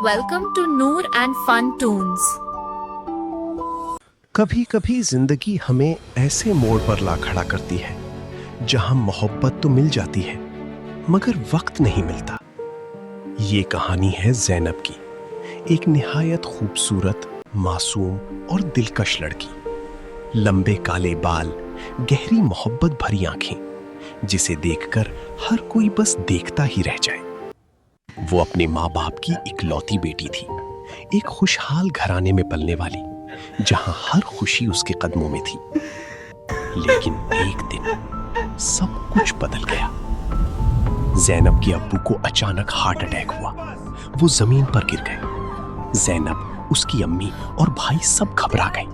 welcome to Noor and Fun Tunes. कभी कभी जिंदगी हमें ऐसे मोड़ पर ला खड़ा करती है जहां मोहब्बत तो मिल जाती है मगर वक्त नहीं मिलता। ये कहानी है ज़ैनब की, एक निहायत खूबसूरत, मासूम और दिलकश लड़की। लंबे काले बाल, गहरी मोहब्बत भरी आंखें, जिसे देखकर हर कोई बस देखता ही रह जाए। वो अपने माँ बाप की इकलौती बेटी थी, एक खुशहाल घराने में पलने वाली, जहां हर खुशी उसके कदमों में थी। लेकिन एक दिन सब कुछ बदल गया। ज़ैनब के अब्बू को अचानक हार्ट अटैक हुआ। वो जमीन पर गिर गए। ज़ैनब, उसकी अम्मी और भाई सब घबरा गए।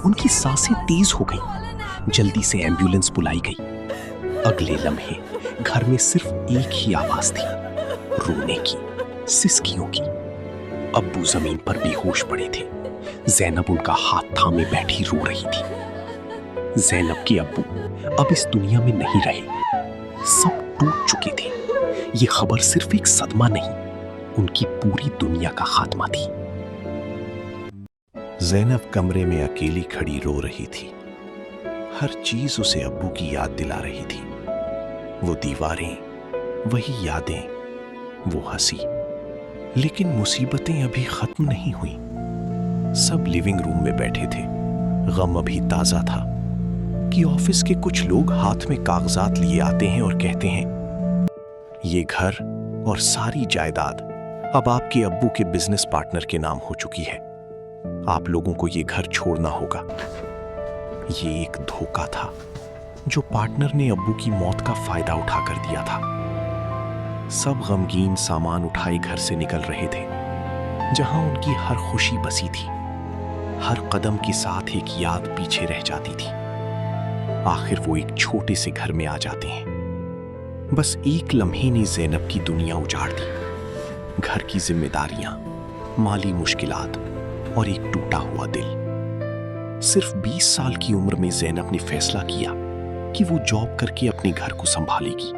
उनकी सांसें तेज हो गई। जल्दी से एम्बुलेंस बुलाई गई। अगले लम्हे घर में सिर्फ एक ही आवाज थी, रोने की, सिसकियों की। अब्बू जमीन पर बेहोश पड़े थे। ज़ैनब उनका हाथ थामे बैठी रो रही थी। ज़ैनब के अब्बू अब इस दुनिया में नहीं रहे। सब टूट चुके थे। ये खबर सिर्फ एक सदमा नहीं, उनकी पूरी दुनिया का खात्मा थी। ज़ैनब कमरे में अकेली खड़ी रो रही थी। हर चीज उसे अब्बू की याद दिला रही थी। वो दीवारें, वही यादें, वो हंसी। लेकिन मुसीबतें अभी खत्म नहीं हुई। सब लिविंग रूम में बैठे थे। गम अभी ताजा था कि ऑफिस के कुछ लोग हाथ में कागजात लिए आते हैं और कहते हैं, ये घर और सारी जायदाद अब आपके अब्बू के बिजनेस पार्टनर के नाम हो चुकी है। आप लोगों को ये घर छोड़ना होगा। ये एक धोखा था जो पार्टनर ने अब्बू की मौत का फायदा उठाकर दिया था। सब गमगीन सामान उठाए घर से निकल रहे थे, जहां उनकी हर खुशी बसी थी। हर कदम के साथ एक याद पीछे रह जाती थी। आखिर वो एक छोटे से घर में आ जाते हैं। बस एक लम्हे ने ज़ैनब की दुनिया उजाड़ दी। घर की जिम्मेदारियां, माली मुश्किलात और एक टूटा हुआ दिल। सिर्फ 20 साल की उम्र में ज़ैनब ने फैसला किया कि वो जॉब करके अपने घर को संभालेगी।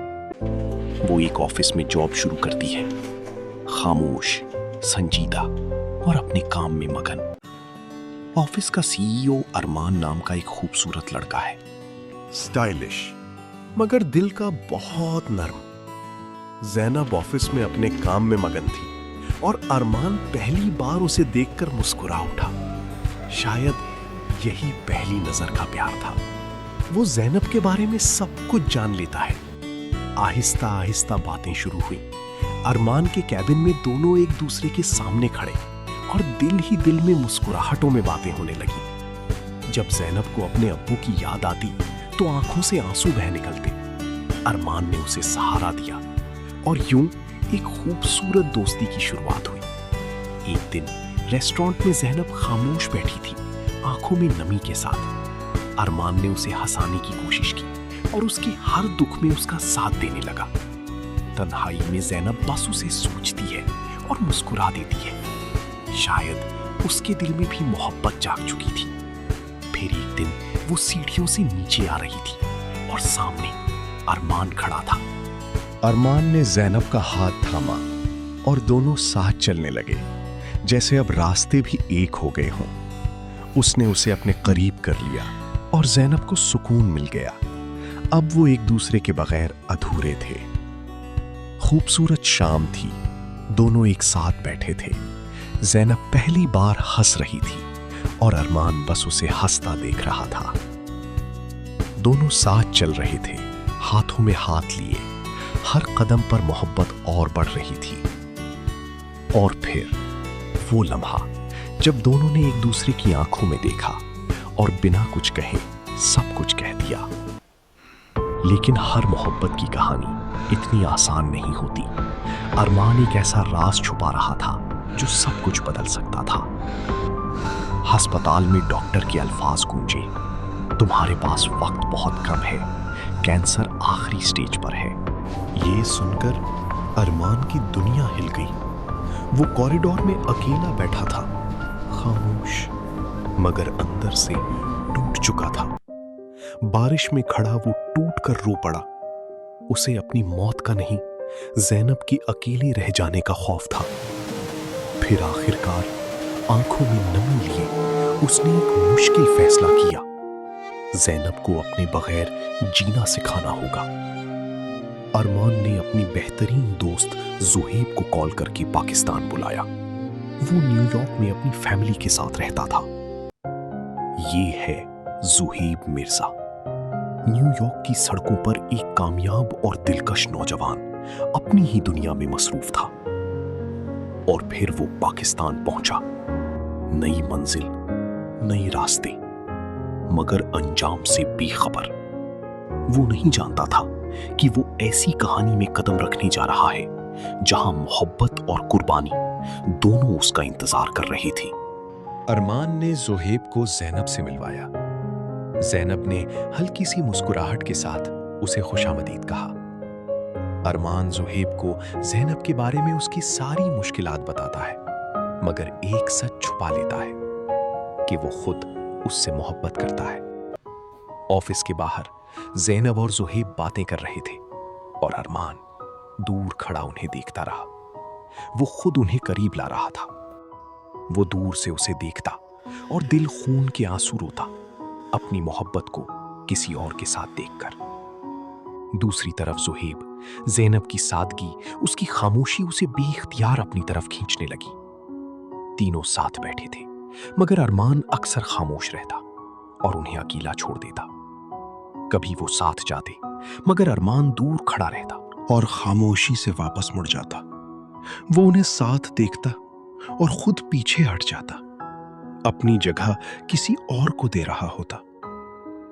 वो एक ऑफिस में जॉब शुरू करती है, खामोश, संजीदा और अपने काम में मगन। ऑफिस का सीईओ अरमान नाम का एक खूबसूरत लड़का है, स्टाइलिश मगर दिल का बहुत नर्म। ज़ैनब ऑफिस में अपने काम में मगन थी और अरमान पहली बार उसे देखकर मुस्कुरा उठा। शायद यही पहली नजर का प्यार था। वो ज़ैनब के बारे में सब कुछ जान लेता है। आहिस्ता आहिस्ता बातें शुरू हुई। अरमान के कैबिन में दोनों एक दूसरे के सामने खड़े और दिल ही दिल में मुस्कुराहटों में बातें होने लगी। जब ज़ैनब को अपने अब्बू की याद आती तो आंखों से आंसू बह निकलते। अरमान ने उसे सहारा दिया और यूं एक खूबसूरत दोस्ती की शुरुआत हुई। एक दिन रेस्टोरेंट में ज़ैनब खामोश बैठी थी, आंखों में नमी के साथ। अरमान ने उसे हंसाने की कोशिश की और उसके हर दुख में उसका साथ देने लगा। तन्हाई में ज़ैनब बस उसे सोचती है और मुस्कुरा देती है। शायद उसके दिल में भी मोहब्बत जाग चुकी थी। फिर एक दिन वो सीढ़ियों से नीचे आ रही थी और सामने अरमान खड़ा था। अरमान ने ज़ैनब का हाथ थामा और दोनों साथ चलने लगे, जैसे अब रास्ते भी एक हो गए हों। उसने उसे अपने करीब कर लिया और ज़ैनब को सुकून मिल गया। अब वो एक दूसरे के बगैर अधूरे थे। खूबसूरत शाम थी। दोनों एक साथ बैठे थे। ज़ैनब पहली बार हंस रही थी और अरमान बस उसे हंसता देख रहा था। दोनों साथ चल रहे थे, हाथों में हाथ लिए। हर कदम पर मोहब्बत और बढ़ रही थी। और फिर वो लम्हा जब दोनों ने एक दूसरे की आंखों में देखा और बिना कुछ कहे सब कुछ कह दिया। लेकिन हर मोहब्बत की कहानी इतनी आसान नहीं होती। अरमान एक ऐसा राज छुपा रहा था जो सब कुछ बदल सकता था। अस्पताल में डॉक्टर के अल्फाज गूंजे, तुम्हारे पास वक्त बहुत कम है, कैंसर आखिरी स्टेज पर है। ये सुनकर अरमान की दुनिया हिल गई। वो कॉरिडोर में अकेला बैठा था, खामोश मगर अंदर से टूट चुका था। बारिश में खड़ा वो टूट कर रो पड़ा। उसे अपनी मौत का नहीं, ज़ैनब की अकेले रह जाने का खौफ था। फिर आखिरकार आंखों में नमी लिए उसने एक मुश्किल फैसला किया। ज़ैनब को अपने बगैर जीना सिखाना होगा। अरमान ने अपनी बेहतरीन दोस्त ज़ुहैब को कॉल करके पाकिस्तान बुलाया। वो न्यूयॉर्क में अपनी फैमिली के साथ रहता था। ये है ज़ुहैब मिर्जा, न्यूयॉर्क की सड़कों पर एक कामयाब और दिलकश नौजवान अपनी ही दुनिया में मसरूफ था। और फिर वो पाकिस्तान पहुंचा। नई मंजिल, नए रास्ते, मगर अंजाम से बेखबर। वो नहीं जानता था कि वो ऐसी कहानी में कदम रखने जा रहा है जहां मोहब्बत और कुर्बानी दोनों उसका इंतजार कर रही थी। अरमान ने ज़ुहैब को ज़ैनब से मिलवाया। ज़ैनब ने हल्की सी मुस्कुराहट के साथ उसे खुशामदीद कहा। अरमान ज़ुहैब को ज़ैनब के बारे में उसकी सारी मुश्किलात बताता है, मगर एक सच छुपा लेता है कि वो खुद उससे मोहब्बत करता है। ऑफिस के बाहर ज़ैनब और ज़ुहैब बातें कर रहे थे और अरमान दूर खड़ा उन्हें देखता रहा। वो खुद उन्हें करीब ला रहा था। वो दूर से उसे देखता और दिल खून के आंसू रोता, अपनी मोहब्बत को किसी और के साथ देखकर। दूसरी तरफ ज़ुहैब, ज़ैनब की सादगी, उसकी खामोशी उसे बेइख्तियार अपनी तरफ खींचने लगी। तीनों साथ बैठे थे, मगर अरमान अक्सर खामोश रहता और उन्हें अकेला छोड़ देता। कभी वो साथ जाते, मगर अरमान दूर खड़ा रहता और खामोशी से वापस मुड़ जाता। वो उन्हें साथ देखता और खुद पीछे हट जाता, अपनी जगह किसी और को दे रहा होता।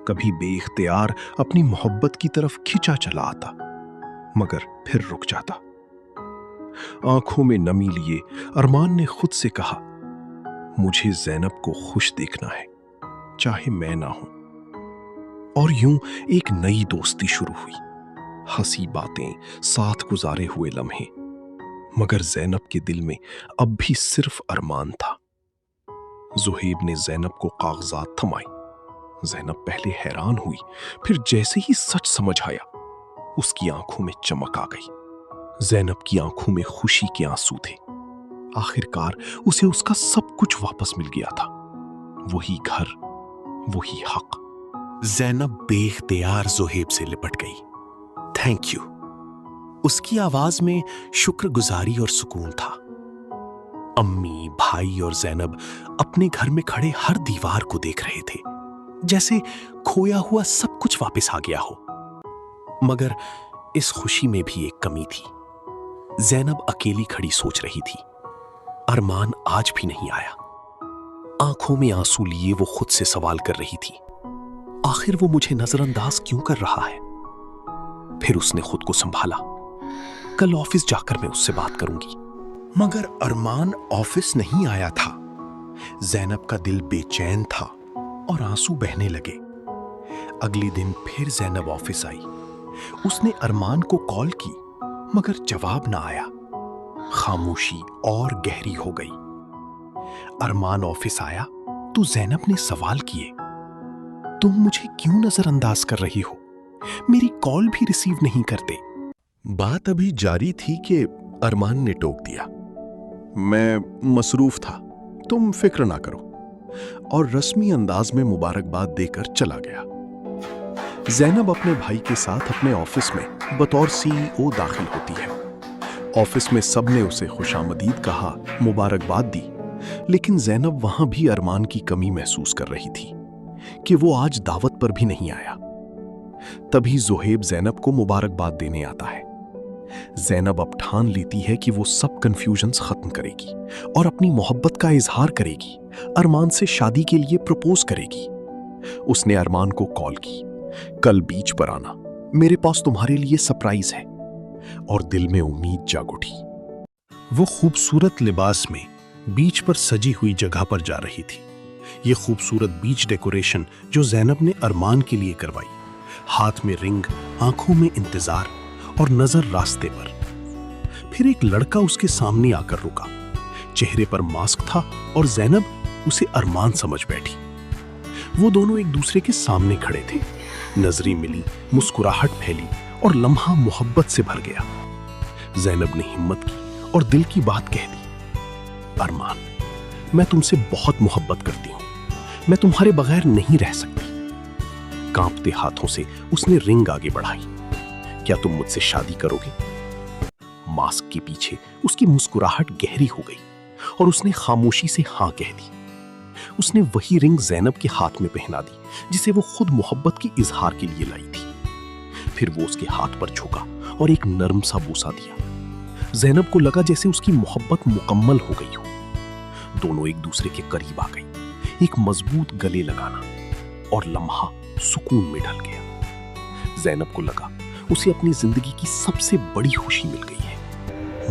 कभी बेइख्तियार अपनी मोहब्बत की तरफ खिंचा चला आता, मगर फिर रुक जाता। आंखों में नमी लिए अरमान ने खुद से कहा, मुझे ज़ैनब को खुश देखना है, चाहे मैं ना हूं। और यूं एक नई दोस्ती शुरू हुई। हंसी बातें, साथ गुजारे हुए लम्हे, मगर ज़ैनब के दिल में अब भी सिर्फ अरमान था। ज़ुहैब ने ज़ैनब को कागजात थमाए। ज़ैनब पहले हैरान हुई, फिर जैसे ही सच समझ आया, उसकी आंखों में चमक आ गई। ज़ैनब की आंखों में खुशी के आंसू थे। आखिरकार उसे उसका सब कुछ वापस मिल गया था। वही घर, वही हक। ज़ैनब बेइख्तियार ज़ुहैब से लिपट गई। Thank you. उसकी आवाज में शुक्रगुजारी और सुकून था। अम्मी, भाई और ज़ैनब अपने घर में खड़े हर दीवार को देख रहे थे, जैसे खोया हुआ सब कुछ वापस आ गया हो। मगर इस खुशी में भी एक कमी थी। ज़ैनब अकेली खड़ी सोच रही थी। अरमान आज भी नहीं आया। आंखों में आंसू लिए वो खुद से सवाल कर रही थी, आखिर वो मुझे नजरअंदाज क्यों कर रहा है? फिर उसने खुद को संभाला, कल ऑफिस जाकर मैं उससे बात करूंगी। मगर अरमान ऑफिस नहीं आया था। ज़ैनब का दिल बेचैन था और आंसू बहने लगे। अगले दिन फिर ज़ैनब ऑफिस आई। उसने अरमान को कॉल की, मगर जवाब ना आया। खामोशी और गहरी हो गई। अरमान ऑफिस आया तो ज़ैनब ने सवाल किए, तुम मुझे क्यों नजरअंदाज कर रही हो? मेरी कॉल भी रिसीव नहीं करते। बात अभी जारी थी कि अरमान ने टोक दिया, मैं मसरूफ था, तुम फिक्र ना करो, और रस्मी अंदाज में मुबारकबाद देकर चला गया। ज़ैनब अपने भाई के साथ अपने ऑफिस में बतौर सीईओ दाखिल होती है। ऑफिस में सबने उसे खुशामदीद कहा, मुबारकबाद दी, लेकिन ज़ैनब वहां भी अरमान की कमी महसूस कर रही थी कि वो आज दावत पर भी नहीं आया। तभी ज़ुहैब ज़ैनब को मुबारकबाद देने आता है। ज़ैनब अब ठान लेती है कि वो सब कंफ्यूजन्स खत्म करेगी और अपनी मोहब्बत का इजहार करेगी, अरमान से शादी के लिए प्रपोज करेगी। उसने अरमान को कॉल की, कल बीच पर आना, मेरे पास तुम्हारे लिए सरप्राइज है। और दिल में उम्मीद जाग उठी। वो खूबसूरत लिबास में बीच पर सजी हुई जगह पर जा रही थी। ये खूबसूरत बीच डेकोरेशन जो ज़ैनब ने अरमान के लिए करवाई, हाथ में रिंग, आंखों में इंतजार और नजर रास्ते पर। फिर एक लड़का उसके सामने आकर रुका। चेहरे पर मास्क था और ज़ैनब उसे अरमान समझ बैठी। वो दोनों एक दूसरे के सामने खड़े थे। नजरें मिली, मुस्कुराहट फैली और लम्हा मोहब्बत से भर गया। ज़ैनब ने हिम्मत की और दिल की बात कह दी, अरमान, मैं तुमसे बहुत मोहब्बत करती हूँ। मैं तुम्हारे बगैर नहीं रह सकती। कांपते हाथों से उसने रिंग आगे बढ़ाई। क्या तुम मुझसे शादी करोगे? मास्क के पीछे उसकी मुस्कुराहट गहरी हो गई और उसने खामोशी से हाँ कह दी। उसने वही रिंग ज़ैनब के हाथ में पहना दी जिसे वो खुद मोहब्बत के इजहार के लिए लाई थी। फिर वो उसके हाथ पर झुका और एक नरम सा बूसा दिया। ज़ैनब को लगा जैसे उसकी मोहब्बत मुकम्मल हो गई हो। दोनों एक दूसरे के करीब आ गई। एक मजबूत गले लगाना और लम्हा सुकून में ढल गया। ज़ैनब को लगा उसे अपनी जिंदगी की सबसे बड़ी खुशी मिल गई है।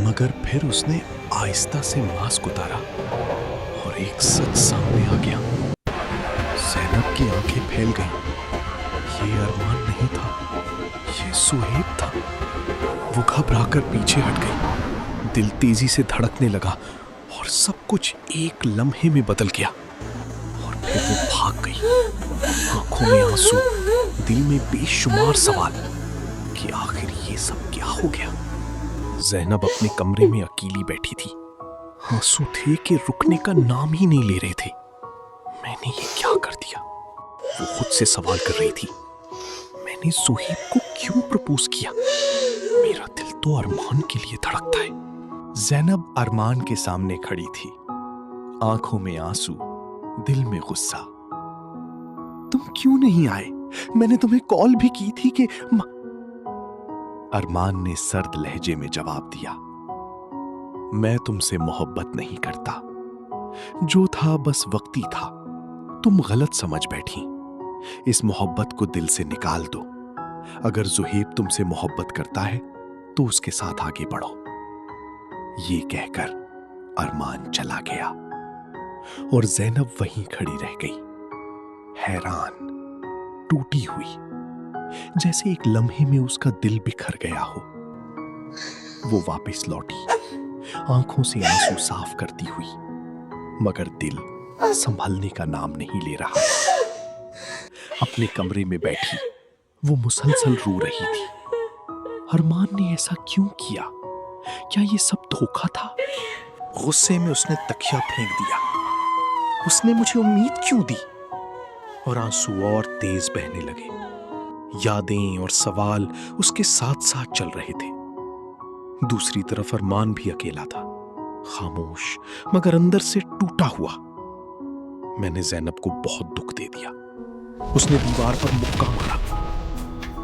मगर फिर उसने आहिस्ता से मास्क उतारा और एक सच सामने आ गया। ज़ैनब की आंखें फैल गईं। ये अरमान नहीं था, ये सुहेब था। वो घबराकर पीछे हट गई। दिल तेजी से धड़कने लगा और सब कुछ एक लम्हे में बदल गया। और फिर वो भाग गई, आंखों में आंसू, दिल में बेशुमार सवाल कि आखिर ये सब क्या हो गया। ज़ैनब अपने कमरे में अकेली बैठी थी। आंसू थे कि रुकने का नाम ही नहीं ले रहे थे। मैंने ये क्या कर दिया? वो खुद से सवाल कर रही थी। मैंने सुहेब को क्यों प्रपोज किया? मेरा दिल तो अरमान के लिए धड़कता है। ज़ैनब अरमान के सामने खड़ी थी, आंखों में आंसू, दिल में गुस्सा। तुम क्यों नहीं आए? मैंने तुम्हें कॉल भी की थी कि अरमान ने सर्द लहजे में जवाब दिया, मैं तुमसे मोहब्बत नहीं करता। जो था बस वक्ती था। तुम गलत समझ बैठी। इस मोहब्बत को दिल से निकाल दो। अगर ज़ुहैब तुमसे मोहब्बत करता है तो उसके साथ आगे बढ़ो। ये कहकर अरमान चला गया और ज़ैनब वहीं खड़ी रह गई, हैरान, टूटी हुई, जैसे एक लम्हे में उसका दिल बिखर गया हो। वो वापस लौटी, आंखों से आंसू साफ करती हुई, मगर दिल संभलने का नाम नहीं ले रहा था। अपने कमरे में बैठी वो मुसलसल रो रही थी। अरमान ने ऐसा क्यों किया? क्या ये सब धोखा था? गुस्से में उसने तकिया फेंक दिया। उसने मुझे उम्मीद क्यों दी? और आंसू और तेज बहने लगे। यादें और सवाल उसके साथ साथ चल रहे थे। दूसरी तरफ अरमान भी अकेला था, खामोश मगर अंदर से टूटा हुआ। मैंने ज़ैनब को बहुत दुख दे दिया। उसने दीवार पर मुक्का मारा।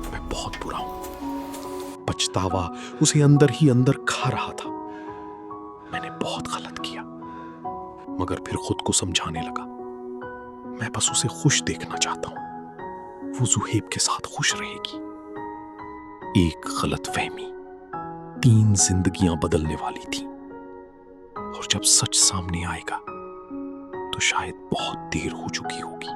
मैं बहुत बुरा हूं। पछतावा उसे अंदर ही अंदर खा रहा था। मैंने बहुत गलत किया, मगर फिर खुद को समझाने लगा। मैं बस उसे खुश देखना चाहता हूं। वो ज़ुहैब के साथ खुश रहेगी। एक गलतफहमी 3 जिंदगियां बदलने वाली थी। और जब सच सामने आएगा तो शायद बहुत देर हो चुकी होगी।